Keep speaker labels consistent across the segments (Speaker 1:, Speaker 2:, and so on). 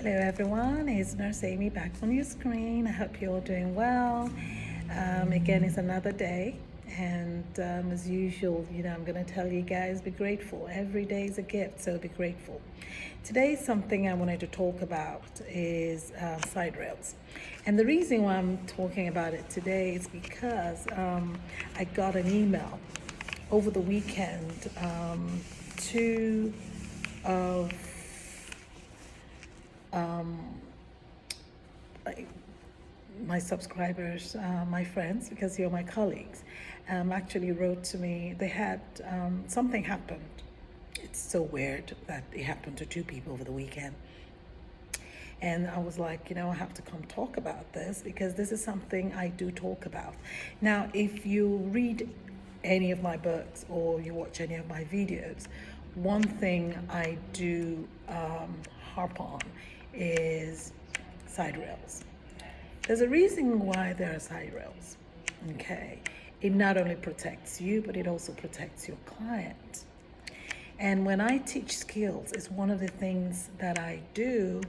Speaker 1: Hello everyone, it's Nurse Amy back on your screen. I hope you're all doing well. Again, it's another day, and as usual, I'm going to tell you guys, be grateful. Every day is a gift, so be grateful. Today, something I wanted to talk about is side rails. And the reason why I'm talking about it today is because I got an email over the weekend. Two of my subscribers, my friends, because you're my colleagues, actually wrote to me. They had something happened. It's so weird that it happened to two people over the weekend. And I was like, I have to come talk about this because this is something I do talk about. Now, if you read any of my books or you watch any of my videos, one thing I do harp on is side rails. There's a reason why there are side rails, okay? It not only protects you, but it also protects your client. And when I teach skills, it's one of the things that I do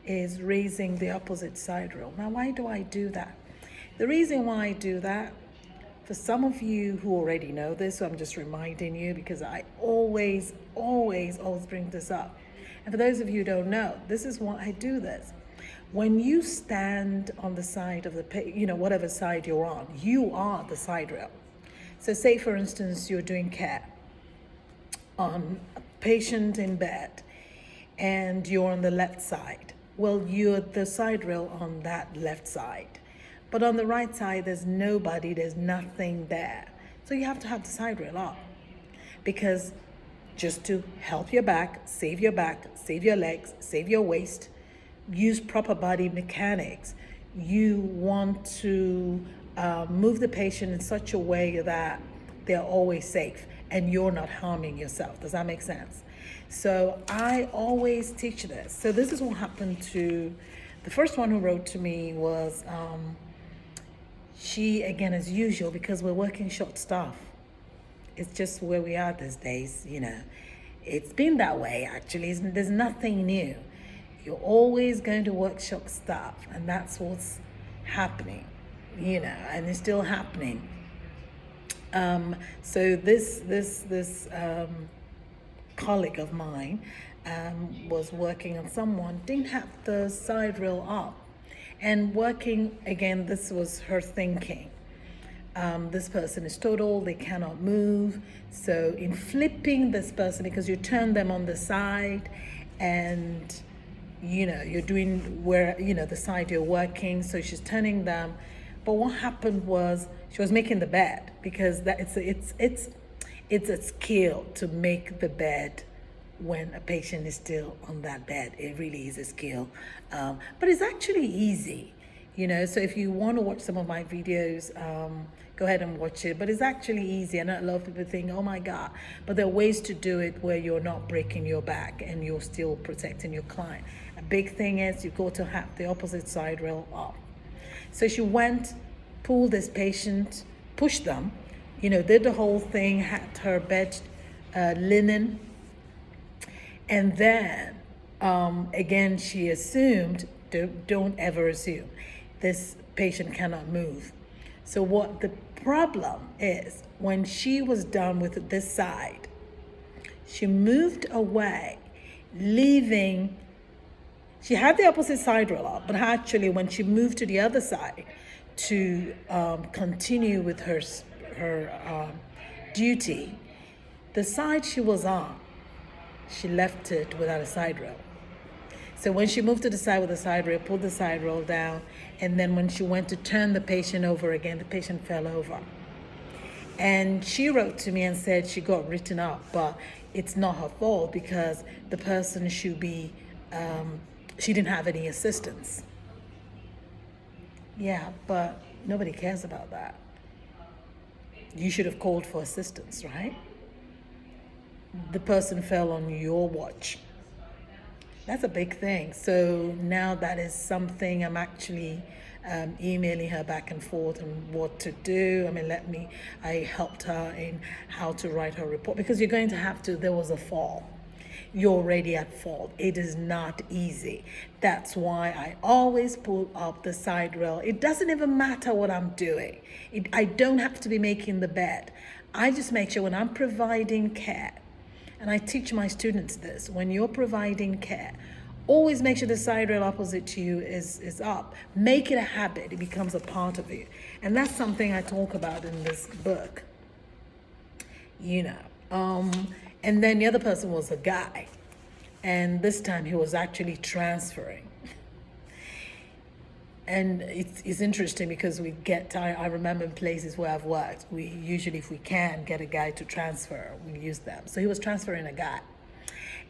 Speaker 1: is raising the opposite side rail. Now, why do I do that? The reason why I do that, for some of you who already know this, so I'm just reminding you because I always bring this up. And for those of you who don't know, this is why I do this. When you stand on the side of the, whatever side you're on, you are the side rail. So say, for instance, you're doing care on a patient in bed and you're on the left side. Well, you're the side rail on that left side. But on the right side, there's nobody, there's nothing there. So you have to have the side rail up because just to help your back, save your legs, save your waist, use proper body mechanics. You want to move the patient in such a way that they're always safe and you're not harming yourself. Does that make sense? So I always teach this. So this is what happened to the first one who wrote to me was she, again, as usual, because we're working short staff. It's just where we are these days, It's been that way, actually. There's nothing new. You're always going to work short staff, and that's what's happening, and it's still happening. So this colleague of mine was working on someone, didn't have the side rail up, and working, again, this was her thinking. This person is total, they cannot move. So in flipping this person, because you turn them on the side and you're doing where, the side you're working, so she's turning them. But what happened was she was making the bed because it's a skill to make the bed when a patient is still on that bed. It really is a skill. But it's actually easy, so if you want to watch some of my videos, go ahead and watch it. But it's actually easy. And a lot of people think, oh my God. But there are ways to do it where you're not breaking your back and you're still protecting your client. A big thing is you go to have the opposite side rail up. So she went, pulled this patient, pushed them, did the whole thing, had her bed linen. And then, again, she assumed, don't ever assume, this patient cannot move. So what the problem is, when she was done with this side, she moved away, leaving, she had the opposite side rail up, but actually when she moved to the other side to continue with her duty, the side she was on, she left it without a side rail. So when she moved to the side with the side rail, pulled the side rail down, and then when she went to turn the patient over again, the patient fell over. And she wrote to me and said she got written up, but it's not her fault because the person should be, she didn't have any assistance. Yeah, but nobody cares about that. You should have called for assistance, right? The person fell on your watch. That's a big thing. So now that is something I'm actually emailing her back and forth on what to do. I helped her in how to write her report because you're going to have to, there was a fall. you're already at fault. It is not easy. That's why I always pull up the side rail. It doesn't even matter what I'm doing. I don't have to be making the bed. I just make sure when I'm providing care, and I teach my students this, when you're providing care, always make sure the side rail opposite to you is up. Make it a habit. It becomes a part of you. And that's something I talk about in this book. And then the other person was a guy. And this time he was actually transferring. And it's interesting because I remember in places where I've worked, we usually, if we can get a guy to transfer, we use them. So he was transferring a guy.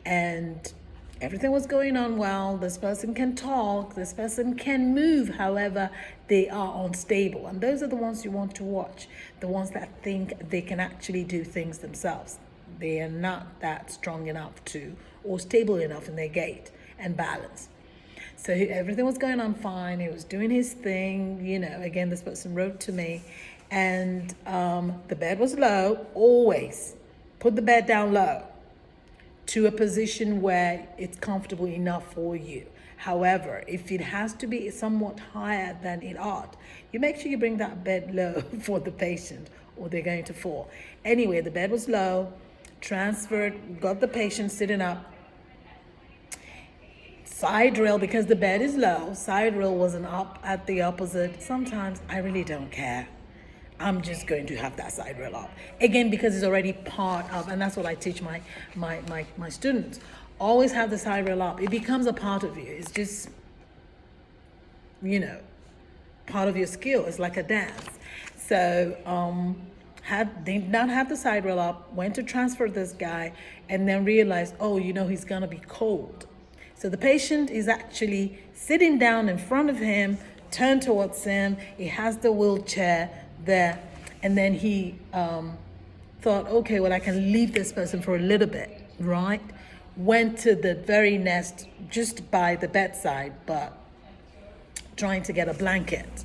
Speaker 1: And everything was going on well. This person can talk, this person can move. However, they are unstable. And those are the ones you want to watch. The ones that think they can actually do things themselves. They are not that strong enough to, or stable enough in their gait and balance. So everything was going on fine. He was doing his thing. Again, this person wrote to me, and the bed was low. Always put the bed down low to a position where it's comfortable enough for you. However, if it has to be somewhat higher than it ought, you make sure you bring that bed low for the patient, or they're going to fall. Anyway, the bed was low, transferred, got the patient sitting up. Side rail, because the bed is low, side rail wasn't up at the opposite. Sometimes I really don't care. I'm just going to have that side rail up. Again, because it's already part of, and that's what I teach my students. Always have the side rail up. It becomes a part of you. It's just, part of your skill. It's like a dance. So, did not have the side rail up, went to transfer this guy, and then realized, he's gonna be cold. So the patient is actually sitting down in front of him, turned towards him. He has the wheelchair there. And then he thought, okay, well, I can leave this person for a little bit, right? Went to the very nest just by the bedside, but trying to get a blanket,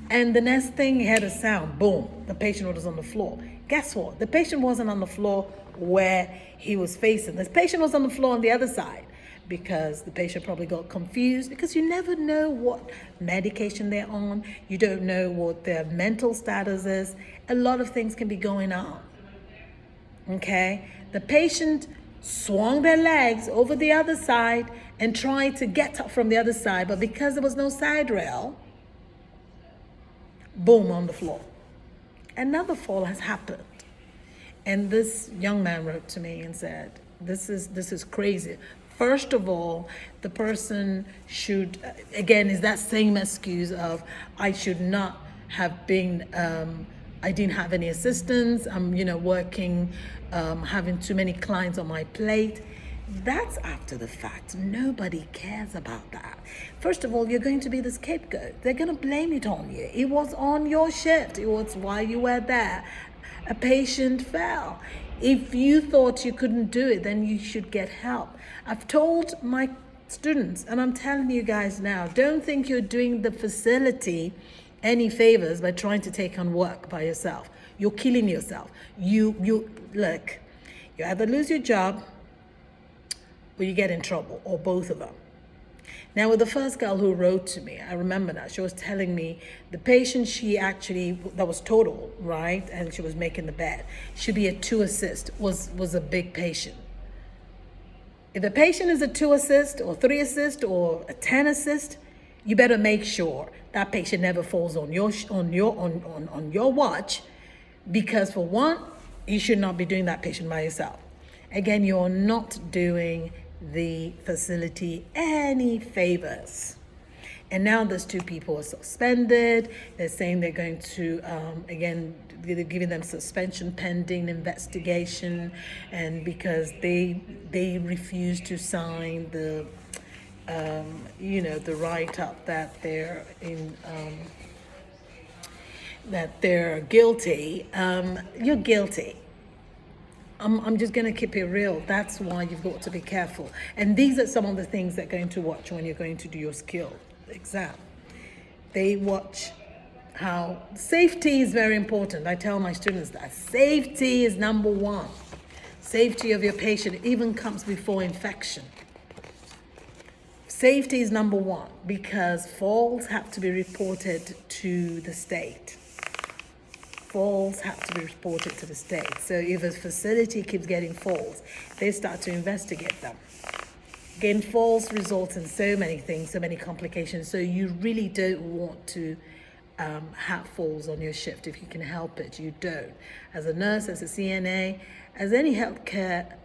Speaker 1: And the next thing, he had a sound, boom, the patient was on the floor. Guess what? The patient wasn't on the floor where he was facing. The patient was on the floor on the other side, because the patient probably got confused, because you never know what medication they're on. You don't know what their mental status is. A lot of things can be going on. Okay? The patient swung their legs over the other side and tried to get up from the other side, but because there was no side rail, boom, on the floor. Another fall has happened. And this young man wrote to me and said, this is crazy. First of all, the person should, again, is that same excuse of, I should not have been, I didn't have any assistance, I'm, working, having too many clients on my plate. That's after the fact. Nobody cares about that. First of all, you're going to be the scapegoat. They're going to blame it on you. It was on your shift. It was while you were there. A patient fell. If you thought you couldn't do it, then you should get help. I've told my students, and I'm telling you guys now, don't think you're doing the facility any favors by trying to take on work by yourself. You're killing yourself. You look, you either lose your job or you get in trouble, or both of them. Now, with the first girl who wrote to me, I remember that she was telling me the patient that was total, right? And she was making the bed. Should be a 2 assist, was a big patient. If the patient is a 2 assist or 3 assist or a 10 assist, you better make sure that patient never falls on your watch, because for one, you should not be doing that patient by yourself. Again, you're not doing the facility any favors. And now those 2 people are suspended. They're saying they're going to, again, they're giving them suspension pending investigation, and because they refuse to sign the, the write-up that they're in, that they're guilty. You're guilty. I'm just going to keep it real. That's why you've got to be careful. And these are some of the things they're going to watch when you're going to do your skill exam. They watch safety is very important. I tell my students that safety is number 1. Safety of your patient even comes before infection. Safety is number one because falls have to be reported to the state. Falls have to be reported to the state. So if a facility keeps getting falls, they start to investigate them. Again, falls result in so many things, so many complications. So you really don't want to have falls on your shift if you can help it. You don't. As a nurse, as a CNA, as any healthcare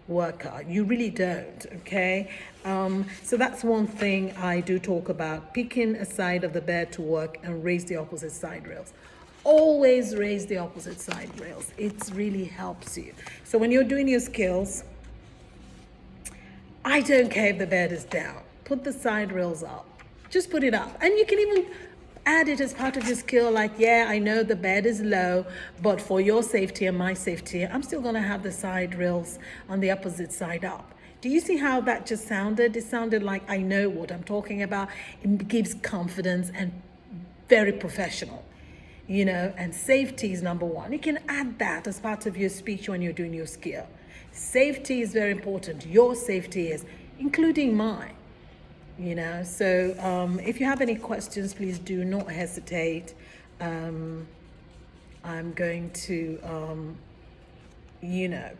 Speaker 1: worker, you really don't. Okay. So that's one thing I do talk about: picking a side of the bed to work and raise the opposite side rails. Always raise the opposite side rails. It really helps you. So when you're doing your skills, I don't care if the bed is down. Put the side rails up. Just put it up. And you can even add it as part of your skill, like, yeah, I know the bed is low, but for your safety and my safety, I'm still going to have the side rails on the opposite side up. Do you see how that just sounded? It sounded like I know what I'm talking about. It gives confidence and very professional. And safety is number one. You can add that as part of your speech when you're doing your skill. Safety is very important. Your safety is, including mine. So if you have any questions, please do not hesitate. I'm going to,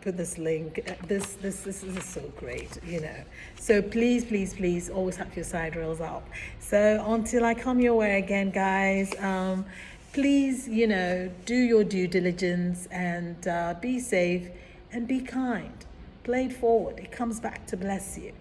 Speaker 1: put this link. This is so great, So please, always have your side rails up. So until I come your way again, guys, please, do your due diligence and be safe and be kind. Play it forward. It comes back to bless you.